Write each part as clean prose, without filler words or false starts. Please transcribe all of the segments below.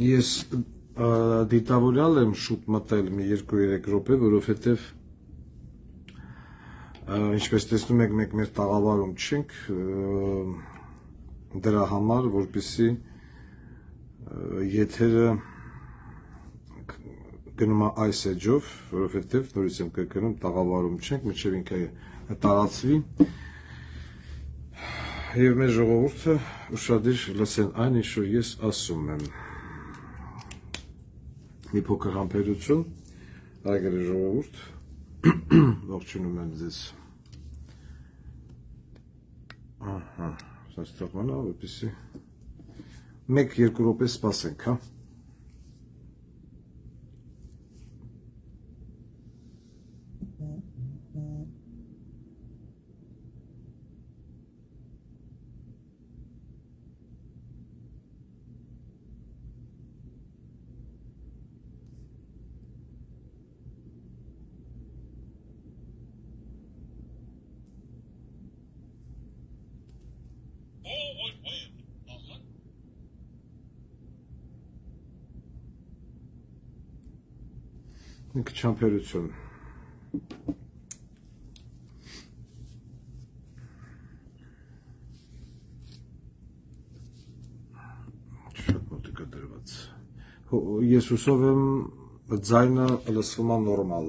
Ես դիտավորյալ եմ շուտ մտել մի 2-3 րոպե, որովհետև ինչպես տեսնում եք մենք մեր տաղավարում չենք դրա համար, որպեսզի եթերը գնում է այս էջով, որովհետև նորից եմ կրկնում տաղավարում չենք, մինչև ինքը տարածվի եւ մեր ժողովուրդը ուշադիր լսեն այն, ինչ որ ես ասում եմ։ Մի փոքր համբերություն, այգերի ժողովուրդ, ողջունում եմ ձեզ։ Ահա, այստեղ մնա, որպեսզի 1-2 րոպե սպասենք, հա։ Մի քիչ համբերություն։ Շատ մոտիկ է դրված։ Ես հուսով եմ ձայնը լսվում է նորմալ։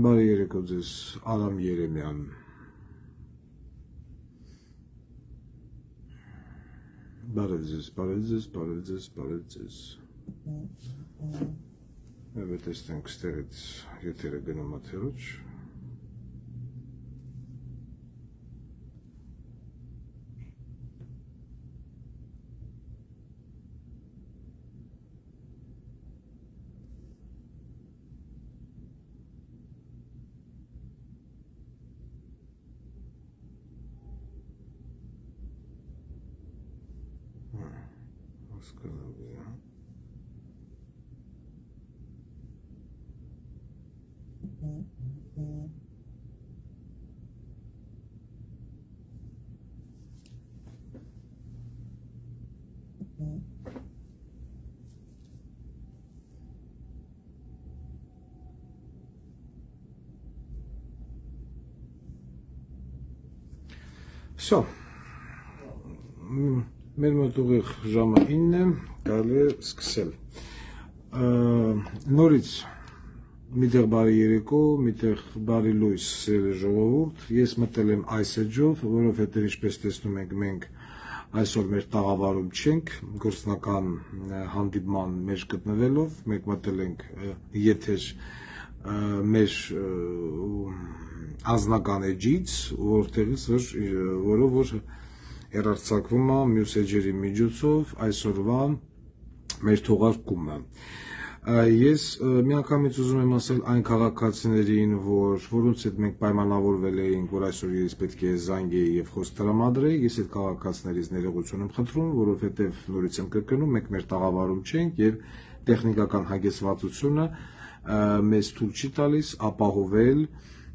Բարի երեկո ձեզ, Արամ Երեմյան։ Բարև ձեզ, բարև ձեզ, բարև ձեզ, բարև ձեզ։ Եվ տեսնենք ստեղից եթերը գնում է թե ոչ։ Всё, մեր մոտ ուղիղ ժամը 9 է, կարելի է սկսել։ Նորից միտեղ բարի երեկո, միտեղ բարի լույս, սիրելի ժողովուրդ, ես մտել եմ այս էջով, որովհետև ինչպես տեսնում եք մենք այսօր մեր տաղավարում չենք, գործնական հանդիպման մեջ գտնվելով, մենք մտել ենք եթեր մեր անձնական էջից, որտեղից որով հեռարձակվում է մյուս էջերի միջոցով այսօրվա մեր թողարկումը։ Ես միանգամից ուզում եմ ասել այն քաղաքացիներին, որոնց հետ մենք պայմանավորվել էինք, որ այսօր ես պետք է զանգեի եւ խոսք տրամադրեի, ես այդ քաղաքացիներից ներողություն եմ խնդրում, որովհետեւ նորից եմ կրկնում, մենք մեր տաղավարում չենք եւ տեխնիկական հագեցվածությունը մեզ թույլ չի տալիս ապահովել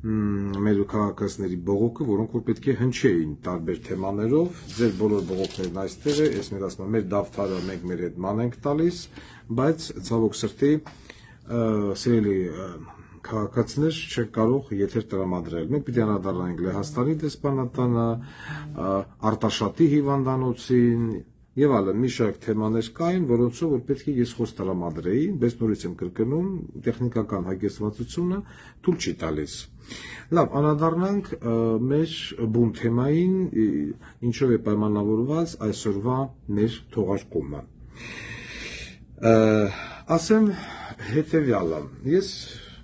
մեր քաղաքացիների բողոքը, որոնք որ պետք է հնչեին տարբեր թեմաներով, ձեր բոլոր բողոքներն այստեղ է, ես մեր ասում եմ, մեր դավթարը մենք մեր հետ ման ենք տալիս, բայց ցավոք սրտի սիրելի քաղաքացիներ չեն կարող եթեր տրամադրել։ Մենք պիտի անդրադառնանք Լեհաստանի դեսպանատանը, Արտաշատի հիվանդանոցին եւ այլն, մի շարք թեմաներ կային, որոնցով որ պետք է ես խոսք տրամադրեի, բայց նորից եմ կրկնում, տեխնիկական հագեցվածությունը թույլ չի տալիս։ Լավ, անդրադառնանք մեր բուն թեմային, ինչով է պայմանավորված այսօրվա մեր թողարկումը։ Ասեմ հետևյալը, ես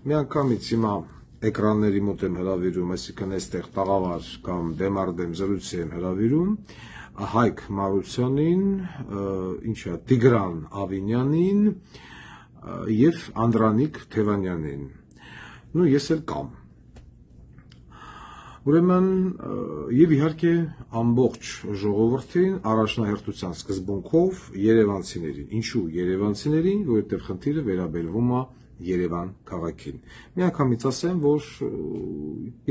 միանգամից հիմա էկրանների մոտ եմ հրավիրում, այսինքն այստեղ տաղավար կամ դեմարդեմ զրույցի եմ հրավիրում Հայկ Մարությանին, ինչա Տիգրան Ավինյանին եւ Անդրանիկ Թևանյանին։ Նու ես էլ կամ։ Ուրեմն եւ իհարկե ամբողջ ժողովրդին առաջնահերթության սկզբունքով երևանցիներին, ինչու երևանցիներին, որովհետեւ խնդիրը վերաբերվում է Երևան քաղաքին։ Միանգամից ասեմ, որ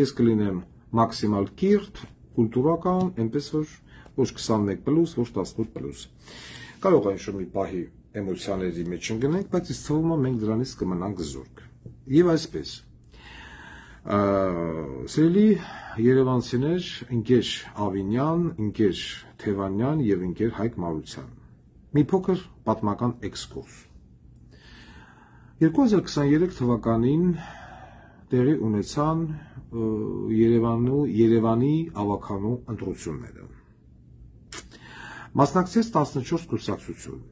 ես կլինեմ մաքսիմալ կիրթ, կուլտուրական, այնպես որ ոչ 21+, ոչ 18+։ Կարող է ինչ-որ մի պահի էմոցիաների մեջ ընկնենք, բայց ինձ թվում է մենք դրանից կմնանք զուրկ։ Եվ այսպես Սիրելի երևանցիներ, ընկեր Ավինյան, ընկեր Թևանյան եւ ընկեր Հայկ Մարության։ Մի փոքր պատմական էքսկուրս։ 2023 թվականին տեղի ունեցան Երևանի ավականու ընտրությունները։ Մասնակցեց 14 կուսակցություն։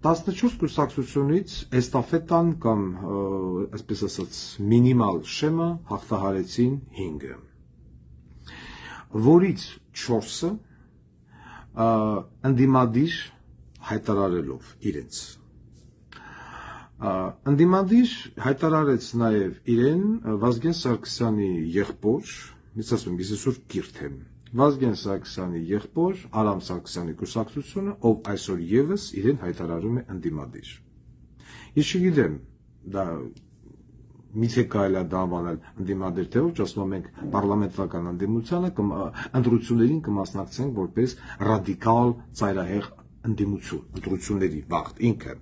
14 կուսակցությունից էստաֆետան կամ այսպես ասած մինիմալ շեմը հաղթահարեցին 5-ը, որից 4-ը ընդդիմադիր հայտարարելով իրենց։ Ընդդիմադիր հայտարարեց նաև իրեն Վազգեն Սարգսյանի եղբոր, ես ասում եմ, ես այսօր կիրթ եմ, Վազգեն Սարգսյանի եղբոր Արամ Սարգսյանի կուսակցությունը, ով այսօր եւս իրեն հայտարարում է ընդդիմադիր։ Ես չգիտեմ, դա միթե կարելի է դա անվանել ընդդիմադիր թե ոչ, ասում եմ մենք պարլամենտարական ընդդիմությանը ընտրություններին կմասնակցենք որպես ռադիկալ ծայրահեղ ընդդիմություն, ընտրությունների վաղտ ինքը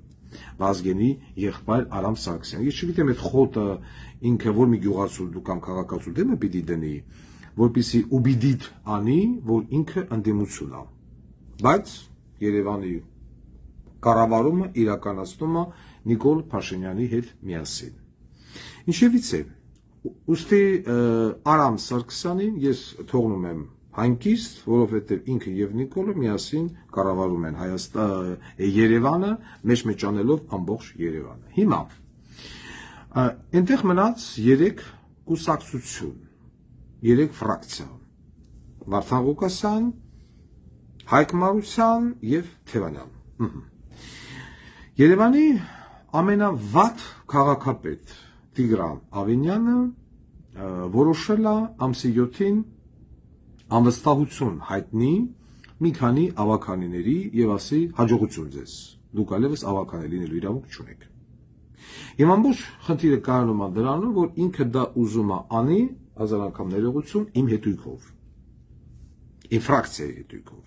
Վազգենի եղբայր Արամ Սարգսյանը։ Ես չգիտեմ այդ խոտը ինքը որ մի գյուղացու կամ քաղաքացու դեմը պիտի դնի, որպեսզի ուբիդիտ անի, որ ինքը ընդդիմություն է։ Բայց Երևանի կառավարումը իրականացնում է Նիկոլ Փաշինյանի հետ միասին։ Ինչևից է, ուստի Արամ Սարգսյանին ես թողնում եմ հանգիստ, որովհետև ինքը եւ Նիկոլը միասին կառավարում են Երևանը, մեջ անելով ամբողջ Երևանը։ Հիմա այնտեղ մնաց 3 կուսակցություն, 3 ֆրակցիա՝ Վարդան Ղուկասյան, Հայկ Մարության եւ Թևանյան։ Երևանի ամենավատ քաղաքապետ Տիգրան Ավինյանը որոշել է ամսի 7-ին անվստահություն հայտնի մի քանի ավականիների եւ ասի հաջողություն ձեզ։ Դուք այլևս ավական լինելու իրավունք չունեք։ Եվ ամբողջ խնդիրը կայանում է դրանում, որ ինքը դա ուզում է անի, հազար անգամ ներողություն, իմ հետույքով, իմ ֆրակցիայի հետույքով։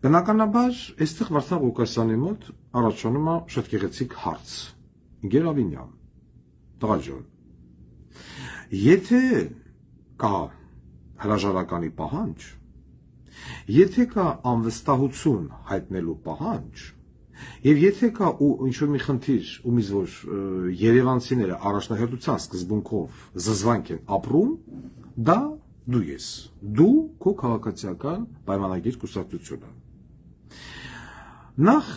Բնականաբար, այստեղ Վարդան Ղուկասյանի մոտ առաջանում է շատ գեղեցիկ հարց։ Ընկեր Ավինյան, տղա ջան, եթե կա հրաժարականի պահանջ, եթե կա անվստահություն հայտնելու պահանջ, եւ եթե կա ինչ-որ մի խնդիր, ումից որ երևանցիները առաջնահերթության սկզբունքով զզվանք են ապրում, դա դու ես, դու քո քաղաքացիական պայմանագիր կուսակցությունը։ Նախ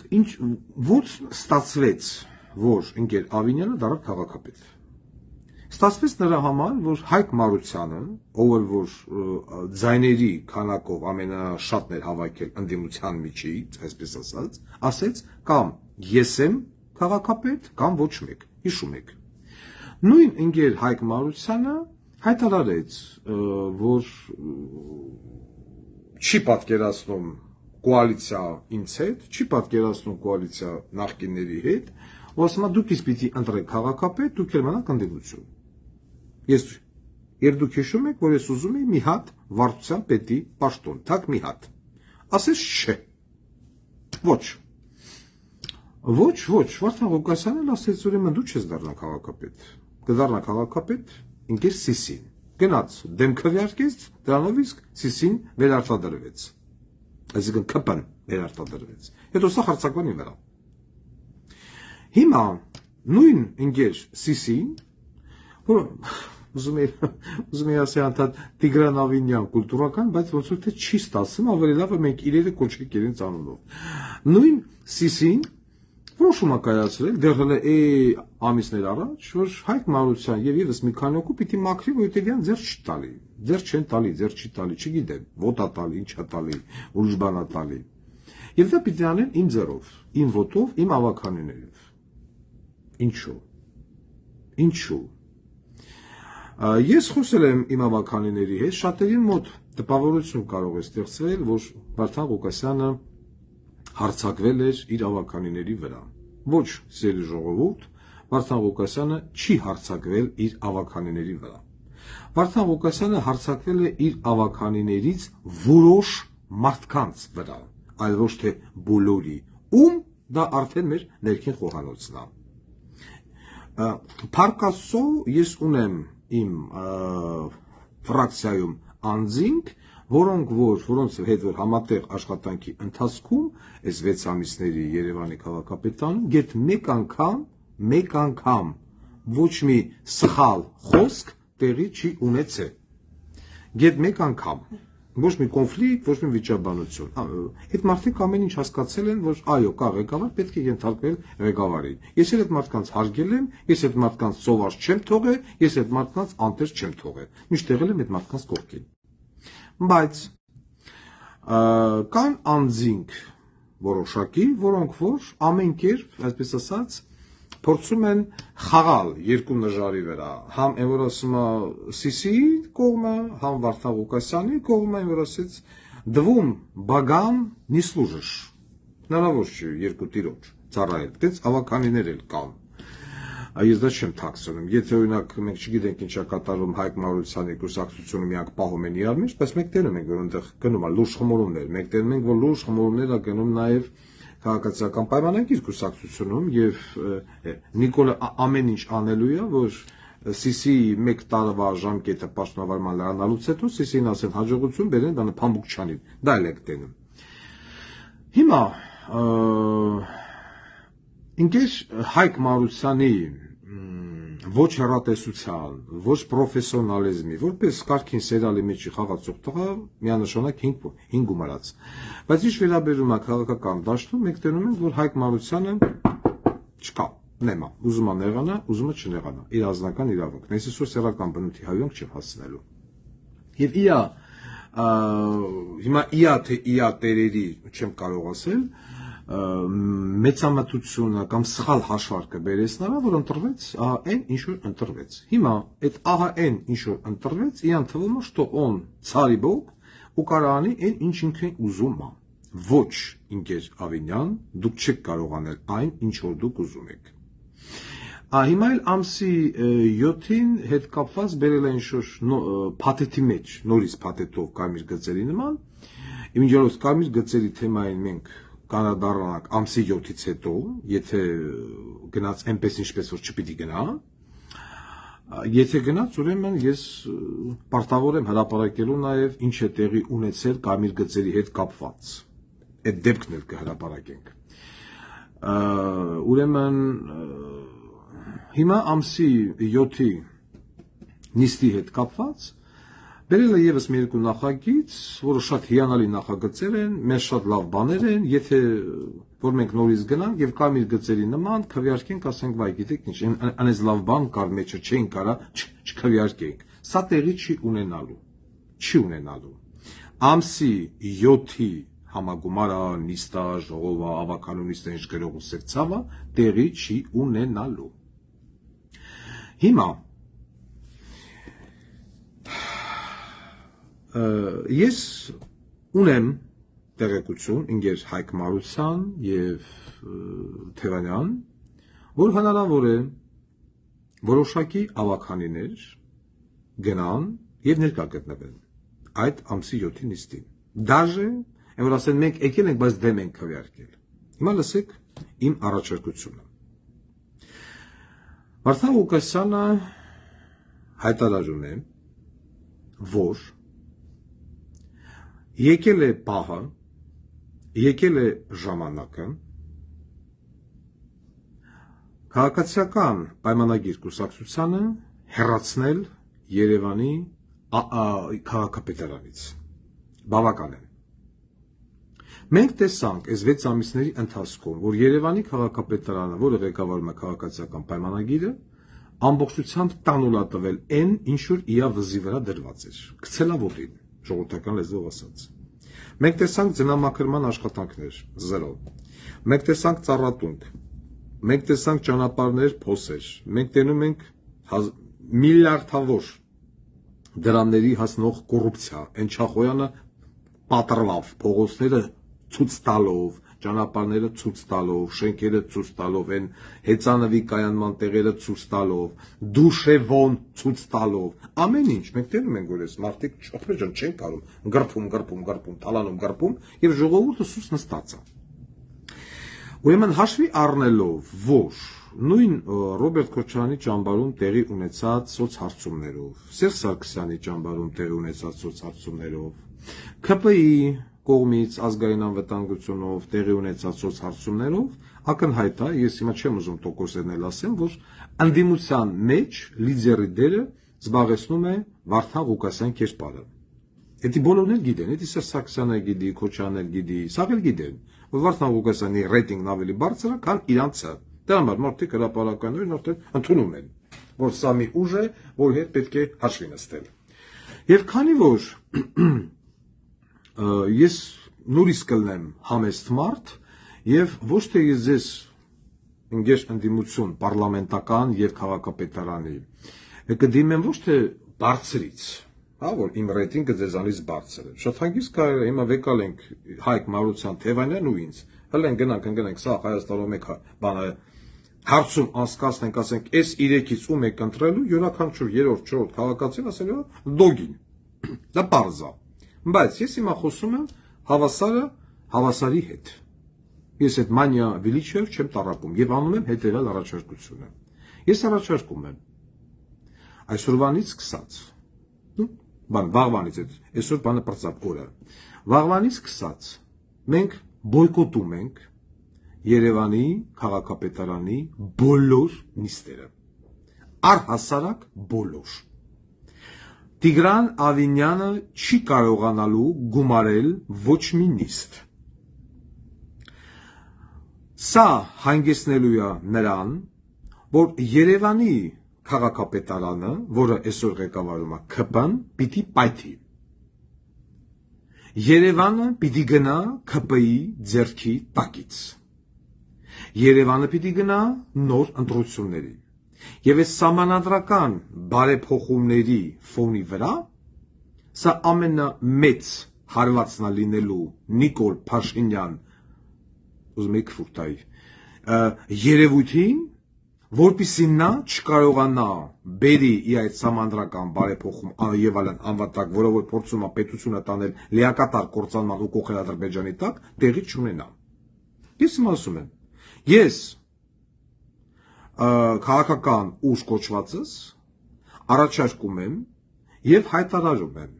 ոչ ստացվեց, որ ընկեր Ավինյանը դառավ քաղաքապետ։ Ստացվեց նրա համար, որ Հայկ Մարությանը, ով որ ձայների քանակով ամենաշատն էր հավաքել ընդդիմության միջից, այսպես ասած, կամ ես եմ քաղաքապետ, կամ ոչ մեկ, հիշում եք։ Նույն ընկեր Հայկ Մարությանը հայտարարեց, որ չի պատկերացնում կոալիցիա ինձ հետ, չի պատկերացնում կոալիցիա նախկինների հետ, ու ասում է դուք ինձ պիտի ընտրեք քաղաքապետ, դուք էլ մնաք ընդդիմություն։ Երբ դուք հիշում եք, որ ես ուզում եի մի հատ վարչության պետի պաշտոն, թակ մի հատ, ասես չէ, ոչ, Վարդան Ղուկասյանն ասեց, ուրեմն դու չես դառնա քաղաքապետ, կդառնա քաղաքապետ ընկեր Սիսին, գնաց դեմ քվեարկեց, դրանով իսկ Սիսին վերարտադրվեց, այսինքն ԿՊ-ն վերարտադրվեց, հետո սա հարցակվանի վրա։ Հիմա նույն ընկեր Սիսին, որ ուզում էի ասել անդադ Տիգրան Ավինյան կուլտուրական, բայց ոնց որ թե չի ստացվում, ավելի լավ է մենք իրերը կոչենք իրենց անունով։ Նույն Սիսին որոշում է կայացրել դեռ հələ ամիսներ առաջ, որ Հայկ Մարության եւ եւս մի քանի օկու պիտի մաքրի, որովհետեւ իրան ձեռ չի տալի, ձեռ չեն տալի, ձեռ չի տալի, չգիտեմ, ոտ է տալի, ինչ է տալի, ուրիշ բան է տալի։ Եվ դա պիտի անեն իմ ձեռով, իմ ոտով, իմ ավականիներով։ Ինչու։ Ես խոսել եմ իմ ավականիների հետ, շատերին մոտ տպավորություն կարող է ստեղծվել, որ Վարդան Ղուկասյանը հարձակվել էր իր ավականիների վրա։ Ոչ, սիրելի ժողովուրդ, Վարդան Ղուկասյանը չի հարձակվել իր ավականիների վրա։ Վարդան Ղուկասյանը հարձակվել է իր ավականիներից որոշ մարդկանց վրա, այլ ոչ թե բոլորի, ում դա արդեն մեր ներքին խոհանոցն է։ Փառք Աստծո, ես ունեմ իմ ֆրակցիայում անձինք, որոնց հետ որ համատեղ աշխատանքի ընթացքում այս 6 ամիսների Երևանի քաղաքապետարանում գեթ մեկ անգամ ոչ մի սխալ խոսք տեղի չի ունեցել։ Գեթ մեկ անգամ ոչ մի կոնֆլիկտ, ոչ մի վիճաբանություն։ Այդ մարդիկ ամեն ինչ հասկացել են, որ այո, կա ղեկավար, պետք է ենթարկվել ղեկավարին։ Ես էլ այդ մարդկանց հարգել եմ, ես այդ մարդկանց սոված չեմ թողել, ես այդ մարդկանց անտեր չեմ թողել։ Միշտ եղել եմ այդ մարդկանց կողքին։ Բայց կան անձինք որոշակի, որոնք որ ամեն կերպ, այսպես ասած, փորձում են խաղալ երկու նժարի վրա, համ այն որ ասում է Սիսիի կողմը, համ Վարդան Ղուկասյանի կողմը, այն որ ասեց դվում բագամ не служишь։ Հնարավոր չէ երկու տիրոջ ծառայել, դից ավականիներ էլ կան։ Ես դա չեմ թաքցնում։ Եթե օրինակ մենք չգիտենք ինչա կատարում Հայկ Մարությանի կուսակցությունը միակ պահում են իրար մեջ, բայց մենք տենում ենք որ այնտեղ գնում է լուրջ խմորումներ, մենք տենում ենք որ լուրջ խմորումներ է գնում նաև քաղաքացիական պայմանագիր կուսակցությունում եւ Նիկոլը ամեն ինչ անելու է որ Սիսիի 1 տարվա ժամկետը պաշտոնավարման լրանալուց հետո Սիսին ասեն հաջողություն բերեն դա Փամբուկչյանին դա էլ եք տենում։ Հիմա ինքեջ Հայկ Մարությանի ոչ հեռատեսության, ոչ պրոֆեսիոնալիզմի, որպես կարգին սերիալի մեջ խաղացող տղա միանշանակ 5 գումարած։ Բայց ինչ վերաբերում է քաղաքական դաշտում, մենք տենում ենք, որ Հայկ Մարությանը չկա, նեմա, ուզում է նեղանա, ուզում է չնեղանա, իր ազնական իրավունքն, ես այսօր սեռական բնույթի հայունք չեմ հասցնելու։ Եվ հիմա իա թե իա տերերի չեմ կարող ասել, մեծամտությունը կամ սխալ հաշվարկը բերեց նրա, որ ընտրվեց այն ինչ որ ընտրվեց։ Հիմա այդ այն ինչ որ ընտրվեց, իան թվում է, что он царь и бог ու կարանի այն ինչ ինքն ուզում է։ Ոչ, ինքեր Ավինյան, դուք չեք կարող անել այն, ինչ որ դուք ուզում եք։ Հիմա էլ ամսի 7-ին հետ կապված բերել են ինչ-որ փաթեթի մեջ, նորից փաթեթով կարմիր գծերի նման։ Իմիջիայլոց կարմիր գծերի թեմային մենք կանադառնանք ամսի 7-ից հետո, եթե գնաց այնպես ինչպես որ չպիտի գնա, եթե գնաց, ուրեմն ես պարտավոր եմ հրապարակելու նաև ինչ է տեղի ունեցել կարմիր գծերի հետ կապված։ Այդ դեպքն էլ կհրապարակենք։ Ուրեմն հիմա ամսի 7-ի նիստի հետ կապված բերել է եւս մի երկու նախագիծ, որը շատ հիանալի նախագծեր են, մեզ շատ լավ բաներ են, եթե որ մենք նորից գնանք եւ կարմիր գծերի նման քվեարկենք, ասենք, վայ, գիտեք ինչ, անես լավ բան կար մեջը չէին կարա չքվեարկենք։ Սա տեղի չի ունենալու։ Ամսի 7-ի համագումարա, նիստա, ժողովա, ավականունիստը ինչ գրող ու սեկցավա տեղի չի ունենալու։ Հիմա ես ունեմ տեղեկություն ինգեր Հայկ Մարության եւ Թևանյան, որ հնարավոր է որոշակի ավականիներ գնան եւ ներկա գտնվեն այդ ամսի 7-ի նիստին։ Դաժե, որ ասեն մենք եկել ենք, բայց դեմ ենք քվեարկել։ Հիմա լսեք իմ առաջարկությունը։ Վարդան Ղուկասյանը հայտարարում է, որ եկել է պահը, եկել է ժամանակը քաղաքացիական պայմանագիր կուսակցությանը հեռացնել Երևանի քաղաքապետարանից։ Բավական է։ Մենք տեսանք այս 6 ամիսների ընթացքում, որ Երևանի քաղաքապետարանը, որը ղեկավարում է քաղաքացիական պայմանագիրը, ամբողջությամբ տանուլ է տվել այն, ինչ որ իա վզի վրա դրված էր։ Գցել է ոտին, ժողովրդական լեզվով ասած։ Մենք տեսանք ձնամաքրման աշխատանքներ, 0։ Մենք տեսանք ծառատունք, մենք տեսանք ճանապարհներ, փոսեր, մենք տենում ենք միլիարդավոր դրանների հասնող կոռուպցիա, այն Չախոյանը պատրվավ, փողոցները ցույց տալով, ճանապարհները ցույց տալով, շենքերը ցույց տալով, այն հեծանվի կայանման տեղերը ցույց տալով, դուշևոն ցույց տալով, ամեն ինչ մենք տենում ենք որ այս մարդիկ չափեջան չեն կարող, գրփում, թալանում գրփում եւ ժողովուրդը սուս նստած է։ Ուրեմն հաշվի առնելով, որ նույն Ռոբերտ Քոչարյանի ճամբարում տեղի ունեցած սոցհարցումներով, Սերժ Սարգսյանի ճամբարում տեղի ունեցած սոցհարցումներով, ՔՊԻ կողմից ազգային անվտանգությունով տեղի ունեցած սոցհարցումներով ակնհայտ է, ես հիմա չեմ ուզում տոկոսերն ասեմ, որ անդիմության մեջ լիդերի դերը զբաղեցնում է Վարդան Ղուկասյան կերպարը։ Դա բոլորն էլ գիտեն, դա Սերժ Սարգսյանը գիտի, Քոչարյանն էլ գիտի, սա էլ գիտեն, որ Վարդան Ղուկասյանի ռեյտինգն ավելի բարձր է, քան իրանցը։ Դրա համար մարդիկ հրապարակայինորեն արդեն ընդունում են, որ սա մի ուժ է, որի հետ պետք է հաշվի նստել։ Եվ քանի որ ես նորից կլնեմ համեստ մարդ եւ ոչ թե ես ձեզ ընկեր ընդդիմություն պարլամենտական եւ քաղաքապետարանի կդիմեմ ոչ թե բարձրից, հա որ իմ ռեյտինգը ձեզանից բարձր է։ Շատ հանգիստ կարելի է հիմա վեկալ ենք Հայկ Մարության Թևանյան ու ինձ։ Հəլեն գնանք սա Հայաստանում եք բանը հարցում անցկացնենք, ասենք, այս 3-ից ում եք ընտրելու, յուրաքանչյուր 3-րդ, 4-րդ քաղաքացին ասել է դոգին։ Դա պարզ է։ Բայց ես հիմա խոսում եմ հավասարը հավասարի հետ։ Ես այդ մանյա վիլիչով չեմ տառապում եւ անում եմ հետեւյալ առաջարկությունը։ Ես առաջարկում եմ այսօրվանից սկսած, վաղվանից այսօր բանը պրծավ օրը, վաղվանից սկսած մենք բոյկոտում ենք Երևանի քաղաքապետարանի բոլոր նիստերը, առհասարակ բոլոր։ Տիգրան Ավինյանը չի կարողանալու գումարել ոչ մի նիստ։ Սա հանգեցնելու է նրան, որ Երևանի քաղաքապետարանը, որը այսօր ղեկավարում է ՔՊ-ն, պիտի պայթի։ Երևանը պիտի գնա ՔՊ-ի ձեռքի տակից։ Երևանը պիտի գնա նոր ընտրությունների։ Եվ այս սահմանադրական բարեփոխումների ֆոնի վրա սա ամենամեծ հարվածն է լինելու Նիկոլ Փաշինյան, ուզում եք ֆուրտայի, երևույթին, որպեսզի նա չկարողանա բերի այդ սահմանադրական բարեփոխում եւ այլն անվտանգ, որը որ փորձում է պետությունը տանել լիակատար կործանման ու կողել Ադրբեջանի տակ, տեղի չունենա։ Ես ասում եմ, ես քաղաքական ուժ կոչվածս առաջարկում եմ եւ հայտարարում եմ,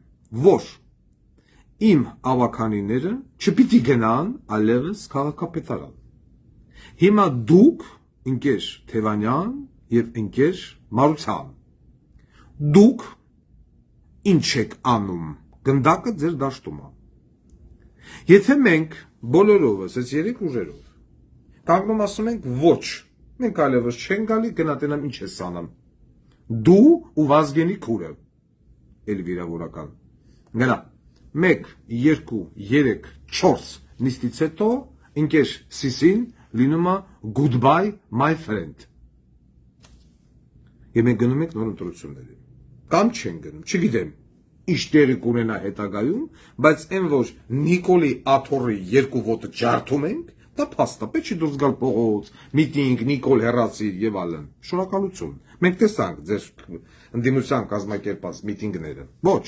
որ իմ ավականիները չպիտի գնան այլևս քաղաքապետարան։ Հիմա դուք ընկեր Թևանյան եւ ընկեր Մարության, դուք ինչ եք անում, գնդակը ձեր դաշտում է։ Եթե մենք բոլորովս այս երեք ուժերով կանգնում ասում ենք ոչ, մենք այլևս չենք գալի, գնա տենամ ինչ ես անում։ Դու ու Վազգենի քուրը, էլ վիրավորական, գնա, 1, 2, 3, 4 նիստից հետո ընկեր Սիսին լինում է goodbye my friend։ Եվ մենք գնում ենք նոր ընտրությունների։ Կամ չեն գնում, չգիտեմ, ինչ տեղի կունենա հետագայում, բայց այն որ Նիկոլի Աթոռի 2 ոտը ջարդում ենք, դա փաստ է, պետք չի դուրս գալ փողոց, միտինգ, Նիկոլ հեռացիր եւ այլն։ Շնորհակալություն։ Մենք տեսանք ձեր ընդդիմության կազմակերպած միտինգները։ Ոչ։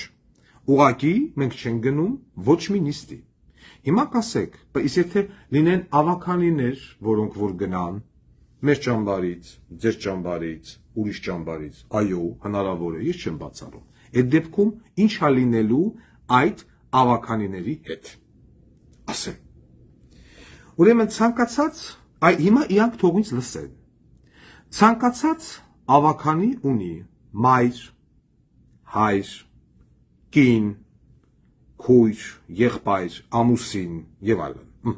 Ուղղակի մենք չենք գնում ոչ մի նիստի։ Հիմա կասեք, բայց եթե լինեն ավականիներ, որոնք որ գնան մեր ճամբարից, ձեր ճամբարից, ուրիշ ճամբարից, այո, հնարավոր է, ես չեմ բացառում։ Այդ դեպքում ինչ է լինելու այդ ավականիների հետ։ Ասեմ։ Ուրեմն ցանկացած, հիմա իրանք թող ինձ լսեն։ Ցանկացած ավականի ունի մայր, հայր, կին, քույր, եղբայր, ամուսին եւ այլն։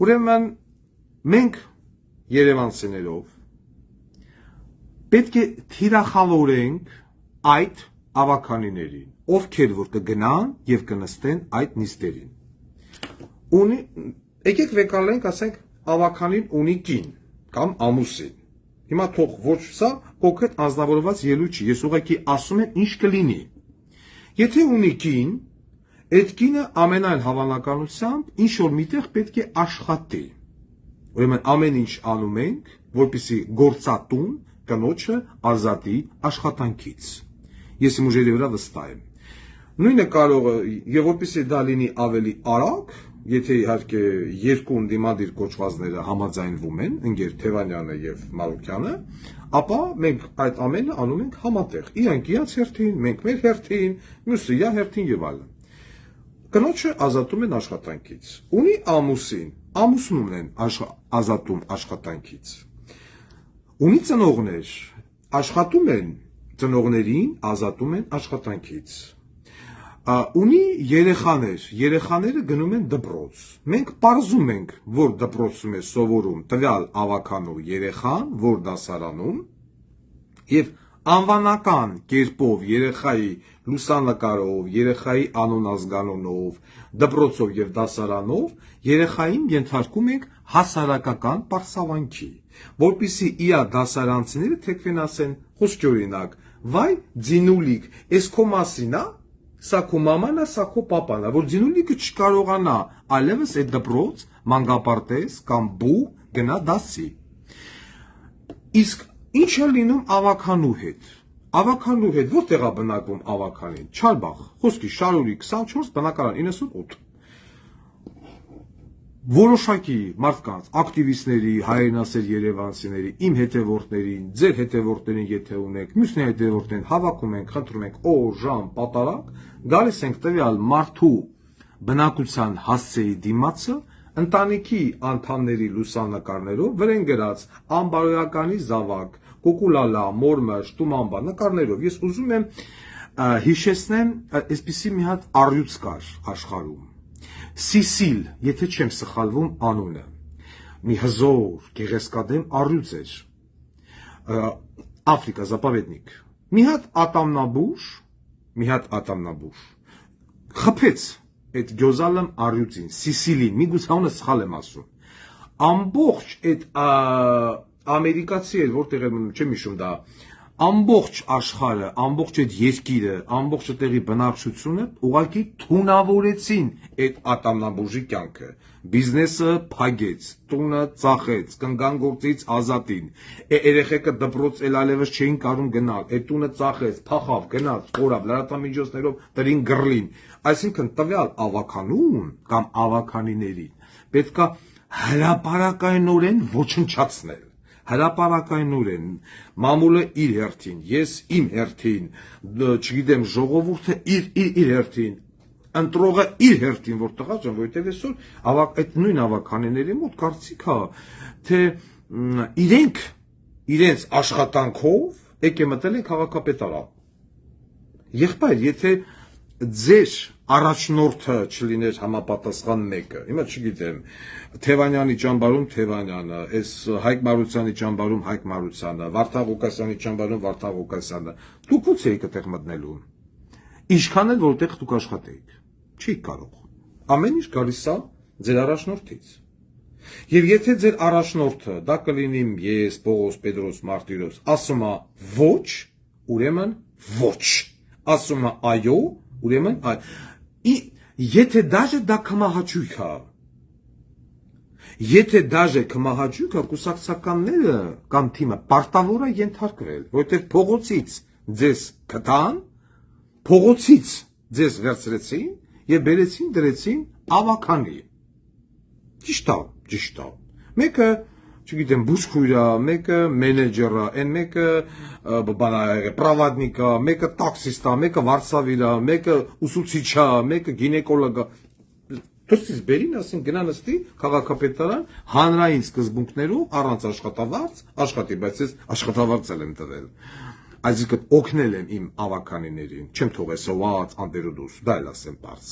Ուրեմն մենք երևանցիներով պետք է թիրախավորենք այդ ավականիներին, ովքեր որ կգնան եւ կնստեն այդ նիստերին։ Եկեք վեկալենք, ասենք ավականին ունի կին կամ ամուսին։ Հիմա թող ոչ սա կոնկրետ անձնավորված ելույթ չի, ես ուղղակի ասում եմ ինչ կլինի։ Եթե ունի կին, այդ կինը ամենայն հավանականությամբ ինչ որ միտեղ պետք է աշխատի։ Ուրեմն ամեն ինչ անում ենք, որպեսզի գործատուն կնոջը ազատի աշխատանքից։ Ես իմ ուժերի վրա վստահ եմ։ Նույնը կարող է, եւ որպեսզի դա լինի ավելի արագ, եթե իհարկե երկու ընդդիմադիր կոչվածները համաձայնվում են, ընկեր Թևանյանը եւ Մարուկյանը, ապա մենք այդ ամենը անում ենք համատեղ։ Իրանք իրաց հերթին, մենք մեր հերթին, մյուսը իր հերթին եւ այլն։ Կնոջը ազատում են աշխատանքից։ Ունի ամուսին, ամուսնուն են ազատում աշխատանքից։ Ունի ծնողներ, աշխատում են, ծնողներին ազատում են աշխատանքից։ Ունի երեխաներ, երեխաները գնում են դպրոց։ Մենք պարզում ենք, որ դպրոցում է սովորում տվյալ ավականու երեխան, որ դասարանում, եւ անվանական կերպով երեխայի լուսանկարով, երեխայի անուն ազգանունով, դպրոցով եւ դասարանով երեխային ենթարկում ենք հասարակական պարսավանքի, որպեսզի իա դասարանցիները թեքվեն ասեն, խոսքի օրինակ, վայ ձինուլիկ, էս քո մասին է, սա քո մաման է, սա քո պապան է, որ ձինուլիկը չկարողանա այլևս այդ դպրոց, մանկապարտեզ կամ բու գնա դասի։ Իսկ ինչ է լինում ավականու հետ։ Ավականու հետ որտեղ է բնակվում ավականին։ Չարբախ, խոսքի շարուրի 24, բնակարան 98։ Որոշակի մարդկանց, ակտիվիստների, հայրենասեր երևանցիների, իմ հետևորդներին, ձեր հետևորդներին եթե ունեք, մյուսների հետևորդներին հավաքում ենք, խնդրում ենք օր, ժամ, պատարակ, գալիս ենք տվյալ մարդու բնակության հասցեի դիմացը, ընտանիքի անդամների լուսանկարներով, վրեն գրած անբարոյականի զավակ, կոկուլալա, մորմը, շտումանբա նկարներով։ Ես ուզում եմ հիշեցնեմ, այսպիսի մի հատ առյուծ կար աշխարհում։ Սիսիլ, եթե չեմ սխալվում անունը, մի հզոր, գեղեցկադեմ առյուծ էր, Աֆրիկա, Զապավեդնիկ, մի հատ ատամնաբուժ, խփեց այդ գյոզալեմ առյուծին, Սիսիլին, միգուցե անունը սխալ եմ ասում, ամբողջ այդ ամերիկացի էր, որտեղ էր մնում, չեմ հիշում դա, ամբողջ աշխարհը, ամբողջ այդ երկիրը, ամբողջ այդտեղի բնակչությունը ուղղակի թունավորեցին այդ ատամնաբուժի կյանքը։ Բիզնեսը փագեց, տունը ծախեց, կնգան գործից ազատին։ Երեխեքը դպրոց էլ այլևս չէին կարող գնալ, այդ տունը ծախեց, փախավ, գնաց, խորավ, լրատվամիջոցներով տրին գրլին։ Այսինքն տվյալ ավականուն կամ ավականիներին պետքա հրապարակայնորեն ոչնչացնել։ Հրապարակայնորեն մամուլը իր հերթին, ես իմ հերթին, չգիտեմ, ժողովուրդը իր հերթին, ընտրողը իր հերթին, որ տղաց են, որովհետև այսօր այդ նույն ավականիների մոտ կարծիք է, թե իրենց աշխատանքով եկե մտել են քաղաքապետարան։ Եղբայր, եթե ձեր առաջնորդը չլիներ համապատասխան մեկը, հիմա չգիտեմ, Թևանյանի ճամբարում Թևանյանը, այս Հայկ Մարությանի ճամբարում Հայկ Մարությանը, Վարդան Ղուկասյանի ճամբարում Վարդան Ղուկասյանը, դուք ո՞ց եք այդտեղ մտնելու։ Ինչքան էլ որտեղ դուք աշխատեիք, չի կարող։ Ամեն ինչ գալիս է ձեր առաջնորդից։ Եվ եթե ձեր առաջնորդը, դա կլինի ես, Պողոս, Պետրոս, Մարտիրոս, ասում է ոչ, ուրեմն ոչ, ասում է այո, ուրեմն եթե դաժե դա կմահաճույք է, եթե դաժե կմահաճույք է, կուսակցականները կամ թիմը պարտավոր է ենթարկվել, որովհետև փողոցից ձեզ գտան, փողոցից ձեզ վերցրեցին եւ բերեցին դրեցին ավականի։ Ճիշտ է։ Մեկը, չգիտեմ, բուժքույր է, մեկը մենեջեր է, այն մեկը պրավադնիկ է, մեկը տաքսիստ է, մեկը վարսավիր է, մեկը ուսուցիչ է, մեկը գինեկոլոգ է։ Դրսից բերին, ասին գնա նստի քաղաքապետարան հանրային սկզբունքներով առանց աշխատավարձ, աշխատի, բայց ես աշխատավարձ եմ տվել։ Այսինքն օգնել եմ իմ ավականիներին, չեմ թողել սոված անտերոդուս, դա էլ ասեմ բարձ։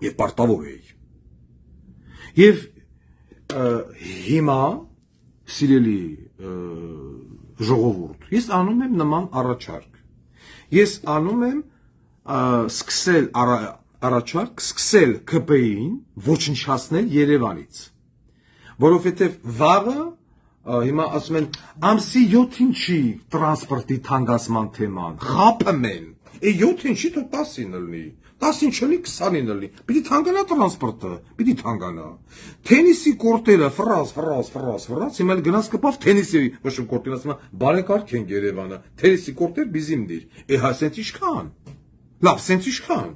Եվ պարտավոր էի։ Եվ հիմա սիրելի ժողովուրդ, ես անում եմ նման առաջարկ։ Ես անում եմ սկսել առաջարկ, սկսել ԿՊ-ին ոչնչացնել Երևանից, որովհետև վաղը հիմա ասում են ամսի 7-ին չի տրանսպորտի թանկացման թեման, խափում են, 7-ին չի թող 10-ին լինի, 10-ին չլինի 20-ին լինի, պիտի թանկանա տրանսպորտը, պիտի թանկանա, թենիսի կորտերը ֆրաս, հիմա գնաց կպավ թենիսի վշում կորտին, ասում է բարեկարգ են Երևանը, թենիսի կորտեր բիզիմ դիր, հա սենց ինչքան, լավ սենց ինչքան,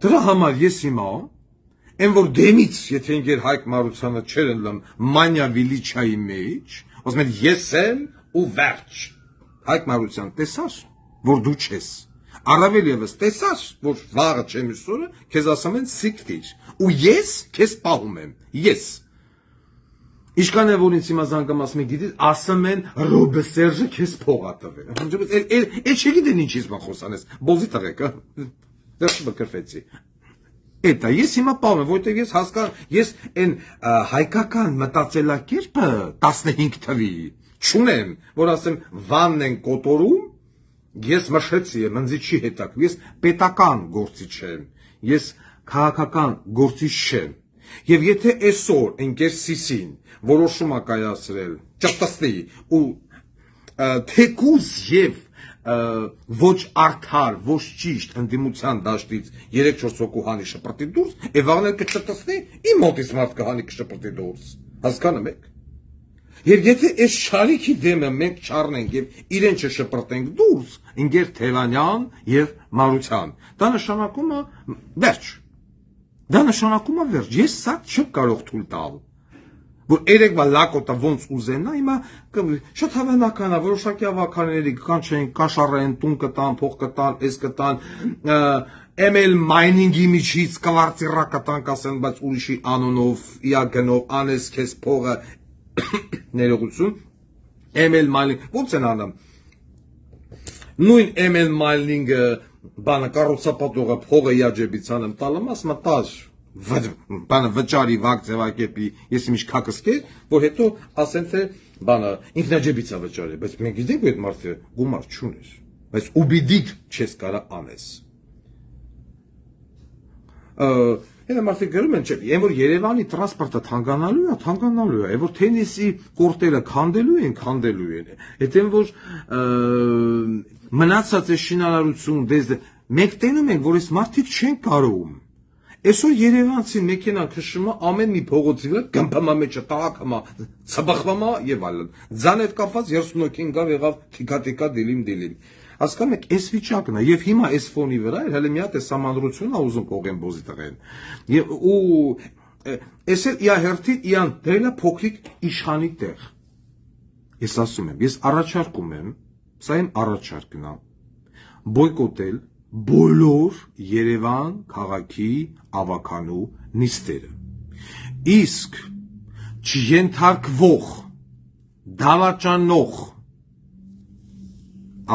դրա համար ես հիմա, են որ դեմից, եթե ինգեր Հայկ Մարությանը չեր ընլում մանյա վիլիչայի մեջ, ասում են ես եմ ու վերջ, Հայկ Մարության տեսար, որ դու չես, առավել ևս տեսար, որ վաղը չեմ ուսորը, քեզ ասում են սիկտիր, ու ես քեզ պահում եմ, ես, Իշքան է որ ինձ հիմա զանգամ ասում են գիտես, ասում են Ռոբե Սերժը քեզ փող ա տվել, էլ չգիտեն ինչ ես բան խոսանես, բոզի տղեկ, դեռ չբկրվեցի, Էտա, ես հիմա պահում եմ, որտեղ ես հասկան, ես են հայկական մտածելակերպը 15 թվի, չունեմ, որ ասեմ վանն են կոտորում, ես մշեցի եմ, ընձի չի հետակվում, ես պետական գործիչ եմ, ես քաղաքական գործիչ չեմ, և եթե այսօր ընկեր Սիսին որոշում ա կայացրել, ճտստի ու թեկուզ և ոչ արդար, ոչ ճիշտ ընդդիմության դաշտից 3-4 հոգու հանի շպրտի դուրս, վաղնել կչտսնի, իմ մոտից մարդ կհանի կշպրտի դուրս, հասկանում եք։ Եվ եթե այս շարիքի դեմը մենք չառնենք և իրեն չշպրտենք դուրս, ինգեր Թևանյան և Մարության, դա նշանակում է վերջ, դա նշանակում է վերջ, ես սա չեմ կարող թույլ տալ, որ երեկվա լակոտը ոնց ուզենա, հիմա շատ հավանական է, որոշակի ավականների կանչեն, կաշառեն, տուն կտան, փող կտան, էս կտան, ML mining-ի միջից կվարտիռա կտան, կասեն, բայց ուրիշի անունով, իագնով, անես քեզ փողը, ներողություն, ML mining, ոնց են անում, նույն ML mining-ը, բանը կառուցապատողը փողը իա ջեբից անում, տալում, ասում տար, բանը վճարի վակ ձևակերպի ես իմիջ քակս կեր, որ հետո ասեն թե բանը ինքնաջեբից է վճարի, բայց մենք գիտենք որ այդ մարդը գումար չուներ, բայց ուբիդիկ չես կարա անես։ Հետո մարդիկ գրում են, չէ, այն որ Երևանի տրանսպորտը թանկանալու է, այն որ թենիսի կորտերը քանդելու են, հետ այն որ մնացած է շինարարություն, մենք տենում ենք, որ այս մարդիկ չեն կարող Այսօր Երևանցի մեքենան քշում է ամեն մի փողոցի վրա, գմբամա մեջը տաղակամա, ցբխվամա եւ այլն։ Ձան հետ կապված 30 հոգին գավ եղավ թիկա դիլիմ։ Հասկանում եք, այս վիճակն է եւ հիմա այս ֆոնի վրա հələ մի հատ է սահմանադրություն ա ուզում կողեն բոզի տղեն։ Եվ ու այս էլ իա հերթին իան դրելա փոքրիկ իշխանի տեղ։ Ես ասում եմ, ես առաջարկում եմ, սա իմ առաջարկն է, բոյկոտել բոլոր Երևան քաղաքի ավականու նիստերը։ Իսկ չենթարկվող դավաճանող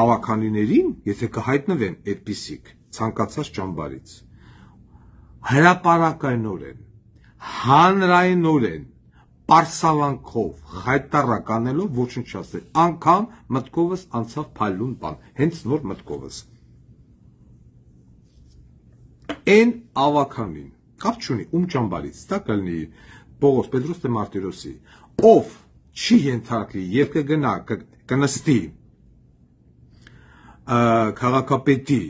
ավականիներին, եթե կհայտնվեն այդպիսիք ցանկացած ճամբարից, հրապարակայնորեն, հանրայնորեն, պարսավանքով, հայտարարականելով ոչնչացնել, անգամ մտքովս անցավ փայլուն բան, հենց նոր մտքովս։ Են ավականին, կապ չունի, ճամբարից, դա կլինի Պողոս Պետրոս թե Մարտիրոսի, ով չի ենթարկվի և կգնա, կնստի քաղաքապետի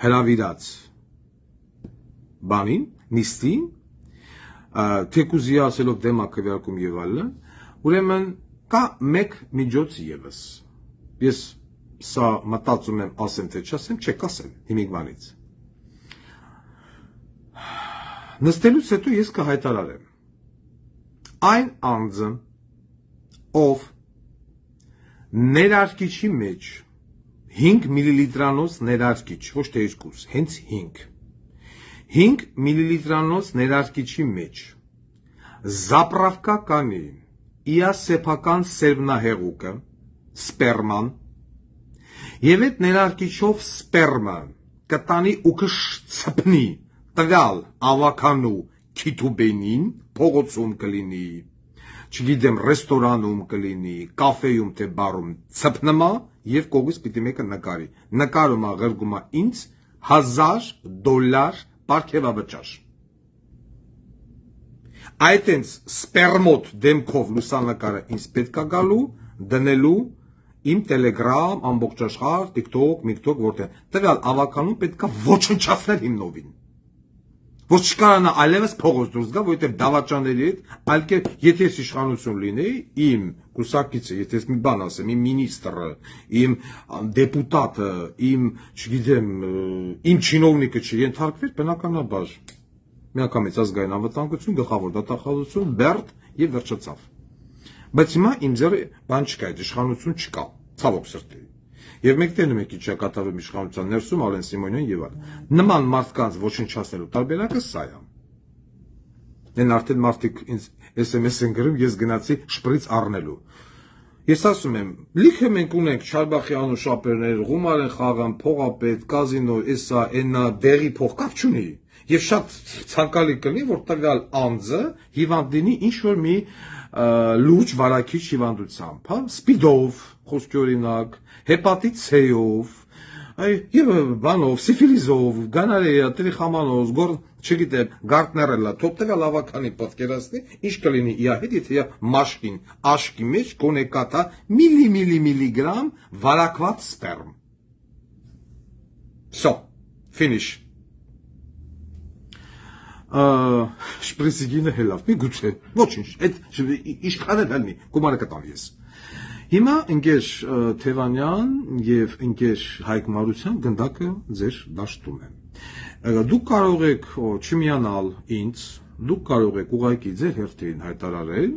հրավիրած բանին, նիստին, թեկուզի ասելով դեմա քվեարկում և այլն, ուրեմն կա մեկ միջոց ևս, ես սա մտածում եմ ասեմ թե չասեմ, չեք ասեմ հիմիկվանից, նստելուց հետո ես կհայտարարեմ, այն անձը, ով ներարկիչի մեջ 5 միլիլիտրանոց ներարկիչ, ոչ թե 2, հենց 5 միլիլիտրանոց ներարկիչի մեջ զապրավկա կանի իա սեփական սերմնահեղուկը, սպերման, և այդ ներարկիչով սպերմը կտանի ու կցպնի տվյալ ավականու քիթուբենին, փողոցում կլինի, չգիտեմ, ռեստորանում կլինի, կաֆեում թե բարում ցպնմա և կողից պիտի մեկը նկարի, նկարումա ղրգումա ինձ $1000 պարգևավճար։ այտենց սպերմոտ դեմքով լուսանկարը ինձ պետք է գալու դնելու իմ Telegram ամբողջ աշխարհ TikTok, MikTok որտեղ տվյալ ավականում պետք է ոչնչացնել իմ նովին ոչ չկարանա այլևս փողոց դուրս գա որովհետև դավաճանների հետ այլ կերպ եթե ես իշխանություն լինեի իմ կուսակիցը եթե ես մի բան ասեմ իմ մինիստրը իմ դեպուտատը իմ չգիտեմ իմ չինովնիկը չենթարկվեր բնականաբար միանգամից ազգային անվտանգություն գլխավոր դատախազություն բերդ եւ վերջացավ բայց հիմա իմ ձեռը բան չկա այդ իշխանություն չկա ցավոք սրտի Եվ մեկ տենում եք իջա կատարում իշխանության ներսում Ալեն Սիմոնյան եւ այլ։ Նման մարդկանց ոչնչացնելու տարբերակը սա է։ Դեն արդեն մարդիկ ինձ SMS են գրում, ես գնացի շպրից առնելու։ Ես ասում եմ, լիքը մենք ունենք Չարբախյանը շապերներ, գումար են խաղան, փողապետ, կազինո, էսա, այնա, դեղի փող կապ չունի։ Եվ շատ ցանկալի կլինի, որ տվյալ անձը հիվանդ լինի ինչ որ մի լուրջ վարակիչ հիվանդությամբ, հա, սպիդով, խոսքի օրինակ, հեպատիտ C-ով, եւ բանով, սիֆիլիզով, գանարեա, տրիխոմանոզ, գոր, չգիտեմ, գարտներելա, թոփտեվալ ավականի պատկերացնի, ինչ կլինի իա հետ, եթե իա մաշկին, աշկի մեջ կոնե կաթա միլիգրամ վարակված սպերմ։ So, finish. Շպրիսիգինը հելավ, մի գուցե, ոչինչ, այդ իշխան էլ հելնի, գումարը կտամ ես։ Հիմա ընկեր Թևանյան եւ ընկեր Հայկ Մարության գնդակը ձեր դաշտում եմ։ Դուք կարող եք չմիանալ ինձ, դուք կարող եք ուղղակի ձեր հերթին հայտարարել,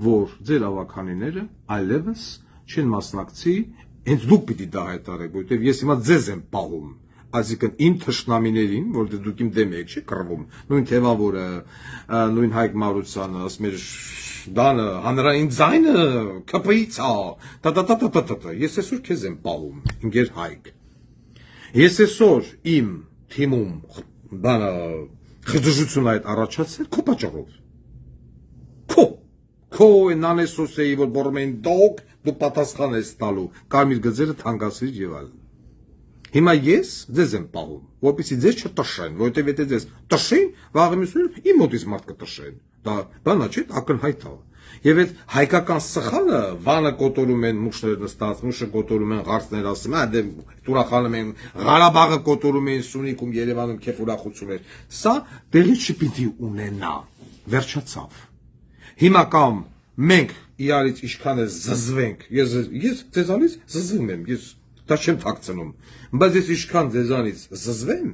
որ ձեր ավականիները այլևս չեն մասնակցի, հենց դուք պիտի դա հայտարարեք, որովհետեւ ես հիմա ձեզ եմ պահում։ Այսինքն իմ թշնամիներին, որտեղ դուք իմ դեմ եք, չի կռվում, նույն Թևավորը, նույն Հայկ Մարությանը, ասում էր Դանը, հանրային ձայնը, քփից է, տա, ես այսօր քեզ եմ պահում, ինգեր Հայկ։ Ես այսօր իմ թիմում բանը խժժություն այդ առաջացել քո պատճառով։ Քո նանեսոսեի, որ բորում էին դոկ, դու պատասխան ես տալու, կարմիր գծերը թանկացրիր եւ այլն։ Հիմա ես ձեզ եմ պահում, որպեսզի ձեզ չտշեն, որովհետև եթե ձեզ տշեն, վաղը մյուսները իմ մոտից մարդ կտշեն։ Դա բանա չէ, ակնհայտ է։ Եվ այդ հայկական սխալը վանը կոտորում են մուշները նստած, մուշը կոտորում են ղարցներ ասում, դե տուրախանում են, Ղարաբաղը կոտորում են Սյունիքում, Երևանում քեֆ ուրախություններ։ Սա տեղի չպիտի ունենա։ Վերջացավ։ Հիմա կամ մենք իրարից ինչքան է զզվենք, ես ձեզանից զզվում եմ, ես դա չեմ թաքցնում, բայց ես ինչքան ձեզանից զզվեմ,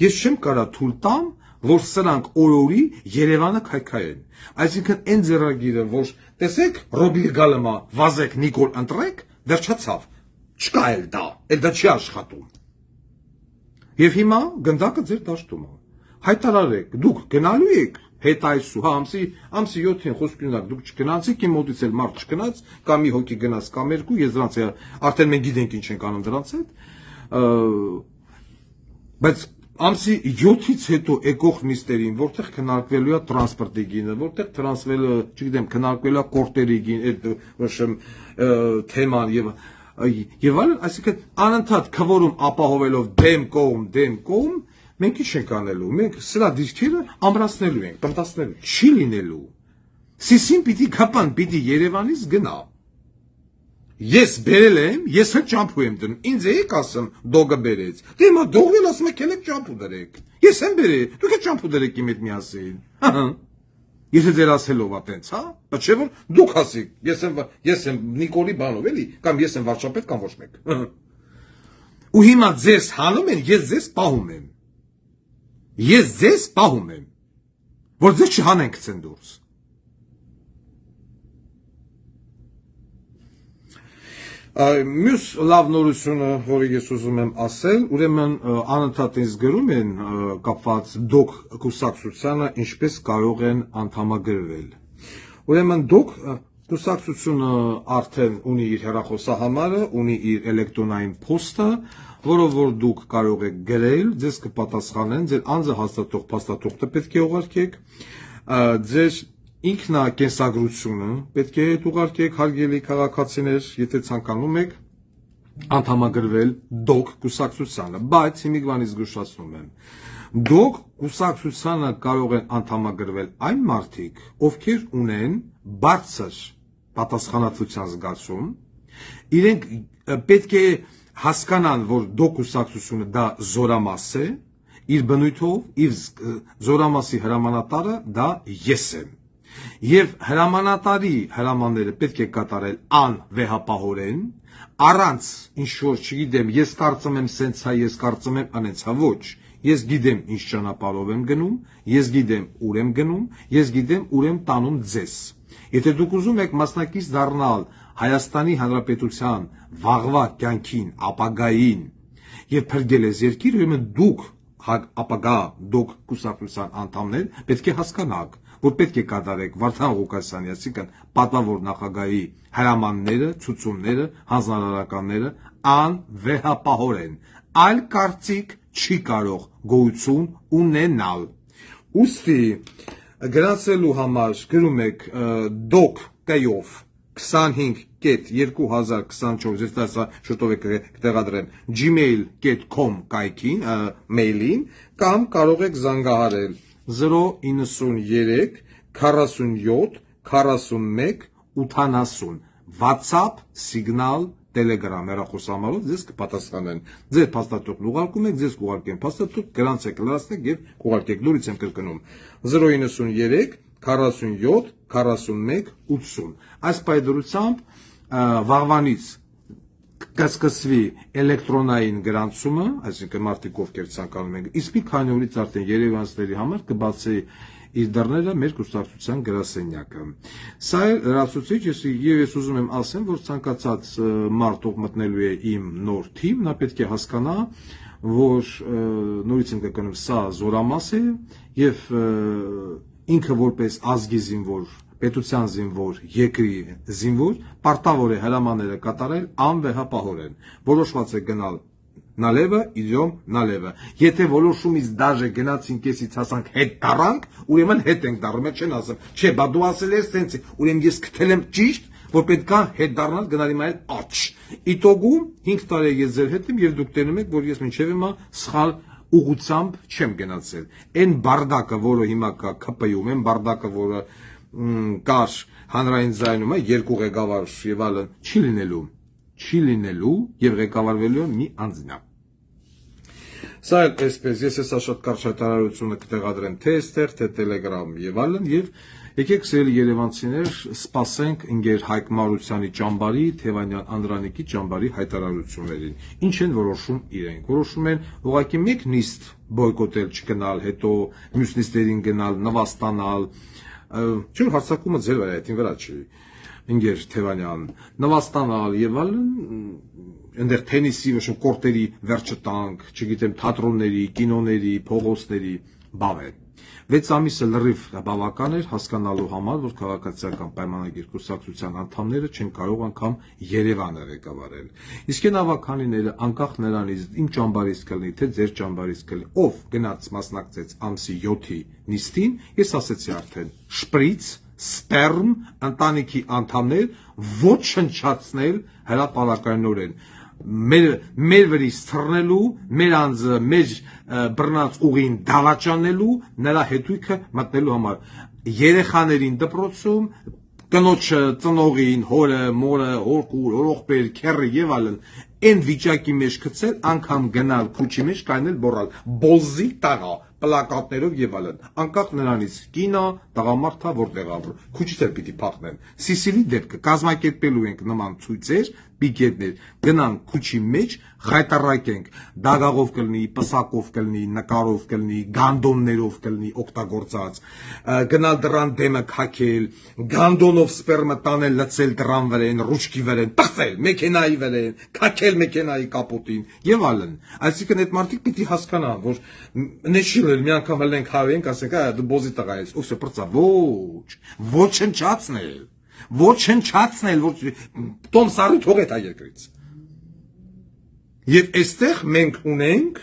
ես չեմ կարա թույլ տամ, որ սրանք օրորի Երևանը քայքայեն։ Այսինքն այն ձեռագիրը, որ տեսեք, Ռոբիլ Գալեմա, վազեք Նիկոլ ընտրեք, վերջացավ։ Չկա էլ դա չի աշխատում։ Եվ հիմա գնդակը ձեր դաշտում է։ Հայտարարեք, դուք գնալու եք հետ այսու, հա, ամսի 7-ին խոսքի ունակ դուք չգնացիք, իմ մոտից էլ մարդ չգնաց, կամ մի հոգի գնաց, կամ երկու, ես դրանց արդեն մենք գիտենք ինչ ենք անում դրանց հետ, բայց ամսի 7-ից հետո եկող նիստերին, որտեղ քննարկվելու է տրանսպորտի գինը, որտեղ տրանսվելը, չգիտեմ, քննարկվելու է կորտերի գին, այդ թեման եւ այլն, այսինքն անընդհատ քվորում ապահովելով դեմ կողմ, մենք ինչ ենք անելու, մենք սրա դիրքերը ամրացնելու ենք, տնտեսնելու, չի լինելու։ Սիսին պիտի կապան, պիտի Երևանից գնա։ Ես բերել եմ, ես էլ ճամփու եմ դնում, ինձ եք ասում դոգը բերեց։ Դե հիմա դողն ասում եք եք ճամփու դրեք։ Ես եմ բերել, դուք եք ճամփու դրեք իմ հետ միասին։ Ահա։ Եթե ձեր ասելով է տենց, հա, բայց չէ որ դուք ասեք, ես եմ Նիկոլի բանով էլի, կամ ես եմ վարչապետ կամ ոչ մեկ։ Ու հիմա ձեզ հանում են, ես ձեզ պահում եմ։ Ես ձեզ պահում եմ, որ ձեզ չհանենք ցեն դուրս։ Մյուս լավ նորությունը, որը ես ուզում եմ ասել, ուրեմն անընդհատ ինձ գրում են կապված դոկ կուսակցությանը ինչպես կարող են անդամագրվել։ Ուրեմն դոկ կուսակցությունը արդեն ունի իր հեռախոսահամարը, ունի իր էլեկտրոնային փոստը, որով որ դուք կարող եք գրել, ձեզ կպատասխանեն, ձեր անձը հաստատող փաստաթուղթը պետք է ուղարկեք, ձեր ինքնակենսագրությունը պետք է ուղարկեք, հարգելի քաղաքացիներ, եթե ցանկանում եք անդամագրվել դոկ կուսակցությանը, բայց հիմիկվանից զգուշացնում եմ, Դուք կուսակցությանը կարող են անդամագրվել այն մարդիկ, ովքեր ունեն բարձր պատասխանատվության զգացում, իրենք պետք է հասկանան, որ դու կուսակցությունը դա զորամաս է, իր բնույթով, իր զորամասի հրամանատարը դա ես եմ։ Եվ հրամանատարի հրամանները պետք է կատարել անվեհապահորեն, առանց ինչ-որ, չգիտեմ, ես կարծում եմ սենց հա, ես կարծում եմ անենց հա, ոչ, ես գիտեմ ինչ ճանապարհով եմ գնում, ես գիտեմ ուր եմ գնում, ես գիտեմ ուր եմ տանում ձեզ։ Եթե դուք ուզում եք մասնակից դառնալ Հայաստանի Հանրապետության վաղվա կյանքին, ապագային եւ փրկել ես երկիր, ուրեմն դուք ապագա դուք կուսակցության անդամներ պետք է հասկանաք, որ պետք է կատարեք Վարդան Ղուկասյանի, այսինքն պատվավոր նախագահի հրամանները, ցուցումները, հանձնարարականները անվեհապահորեն, այլ կարծիք չի կարող գոյություն ունենալ։ Ուստի գրանցելու համար գրում եք դոկ կայով 25.2024 ես դա շուտով կտեղադրեմ gmail.com կայքին, մեյլին, կամ կարող եք զանգահարել 093 47 41 80 WhatsApp, Signal, Telegram հեռախոսահամարով ձեզ կպատասխանեն։ Ձեր փաստաթուղթն ուղարկում եք, ձեզ կուղարկեն փաստաթուղթ, գրանցեք, լրացնեք եւ կուղարկեք։ Նորից եմ կրկնում 093 47 41 80։ Այս պայդրությամբ վաղվանից կսկսվի էլեկտրոնային գրանցումը, այսինքն մարդիկ ովքեր ցանկանում են, իսկ մի քանի օրից արդեն երևանցիների համար կբացի իր դռները մեր կուսակցության գրասենյակը։ Սա է լրացուցիչ, ես ուզում եմ ասեմ, որ ցանկացած մարդ ով մտնելու է իմ նոր թիմ, նա պետք է հասկանա, որ նորից եմ կրկնում, սա զորամաս է եւ ինքը որպես ազգի զինվոր, պետության զինվոր, երկրի զինվոր, պարտավոր է հրամանները կատարել անվեհապահորեն։ Որոշված է գնալ նալևը, իդյոմ նալևը։ Եթե որոշումից դաժե գնացին կեսից հասանք հետ դառանք, ուրեմն հետ ենք դառնում, չեն ասում, չէ, բա դու ասել ես տենց, ուրեմն ես գտել եմ ճիշտ, որ պետք է հետ դառնալ գնալի մայր աչ։ Իտոգում 5 տարի ես ձեր հետ եմ եւ դուք տենում եք, որ ես մինչեւ հիմա սխալ ուղությամբ չեմ գնացել։ Այն բարդակը, որը հիմա կա ԿՊ-ում, այն բարդակը, որը կար հանրային ձայնում է, երկու ղեկավար եւ այլն, չի լինելու եւ ղեկավարվելու է մի անձնա։ Սա էլ այսպես, ես հեսա շատ կարճ հայտարարությունը կտեղադրեմ թե այստեղ, թե Telegram եւ այլն եւ եկեք սիրելի երևանցիներ, սպասենք ընկեր Հայկ Մարությանի ճամբարի, Թևանյան Անդրանիկի ճամբարի հայտարարություններին։ Ինչ են որոշում իրենք։ Որոշում են ուղղակի մեկ նիստ բոյկոտել չգնալ, հետո մյուս նիստերին գնալ, նվաստանալ։ Չէ՞ հարցակումը ձեր վրա չի։ Ընկեր Թևանյան, նվաստանալ եւ այլն, այնտեղ թենիսի ոչ կորտերի վերջը տանք, չգիտեմ, թատրոնների, կինոների, փողոցների բավ է։ 6 ամիսը լրիվ բավական էր հասկանալու համար, որ քաղաքացիական պայմանագիր կուսակցության անդամները չեն կարող անգամ Երևանը ղեկավարել։ Իսկ այն ավականիները անկախ նրանից իմ ճամբարից կլինի, թե ձեր ճամբարից կլինի, ով գնաց մասնակցեց ամսի 7-ի նիստին, ես ասեցի արդեն, շպրից, սպերմ, ընտանիքի անդամներ ոչնչացնել հրապարակայնորեն։ Մեր վրից թռնելու, մեր անձը, մեր բռնած ուղին դավաճանելու, նրա հետույքը մտնելու համար։ Երեխաներին դպրոցում, կնոջը, ծնողին, հորը, մորը, հորկուր, հորողբեր, քեռը եւ այլն, այն վիճակի մեջ գցել, անգամ գնալ քուչի մեջ կայնել բորալ, բոզի տաղա, պլակատներով եւ այլն։ Անկախ նրանից կինա, տղամարդա որտեղ ապրում, քուչից էլ պիտի փախնեն։ Սիսիլի դեպքը կազմակերպելու ենք նման ցույցեր, պիկետներ, գնանք քուչի մեջ, խայտարակենք, դագաղով կլինի, պսակով կլինի, նկարով կլինի, գանդոններով կլինի օգտագործած, գնալ դրան դեմը քաքել, գանդոնով սպերմը տանել, լցել դրան վրան, ռուչկի վրան, տխել մեքենայի վրան, քաքել մեքենայի կապոտին եւ այլն։ Այսինքն այդ մարդիկ պիտի հասկանան, որ նշիլել մի անգամ հլենք հավենք, ասենք, դու բոզի տղա ես, ոսը պրծա, ոչնչացնել, որ Տոմ Սարի թողեց այ երկրից։ Եվ այստեղ մենք ունենք,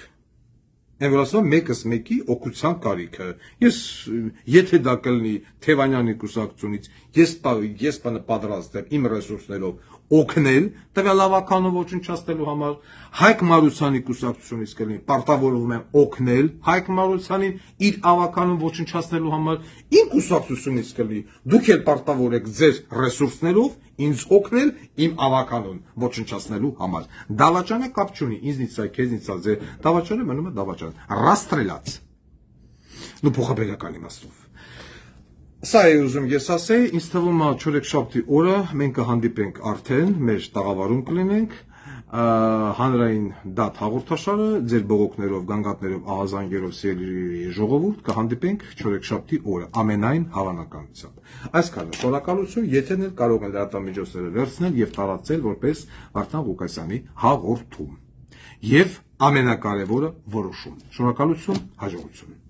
այն որ ասում մեկս մեկի օգուտության կարիքը։ Ես եթե դա կլինի Թևանյանի կուսակցությունից, ես պատրաստ եմ իմ ռեսուրսներով օգնել տվյալ ավականով ոչնչացնելու համար, Հայկ Մարությանի կուսակցությունից կլինի պարտավորվում եմ օգնել Հայկ Մարությանին իր ավականով ոչնչացնելու համար, իմ կուսակցությունից կլինի դուք էլ պարտավոր եք ձեր ռեսուրսներով ինձ օգնել իմ ավականուն ոչնչացնելու համար։ Դավաճանը կապ չունի, ինձնից է, քեզնից է, ձեր դավաճանը մնում է դավաճան։ Ռաստրելած։ Դու փոխաբերական իմաստով։ Սա է ուզում ես ասեի, ինձ թվում է չորեքշաբթի օրը մենք կհանդիպենք արդեն, մեր տաղավարում կլինենք, հանրային դատ հաղորդաշարը, ձեր բողոքներով, գանգատներով, ահազանգերով սիրելի ժողովուրդ, կհանդիպենք չորեքշաբթի օրը, ամենայն հավանականությամբ։ Այսքանը, շնորհակալություն, եթերն էլ կարող են լրատվամիջոցները վերցնել եւ տարածել որպես Վարդան Ղուկասյանի հաղորդում։ Եվ ամենակարևորը որոշում։ Շնորհակալություն, հաջողություն։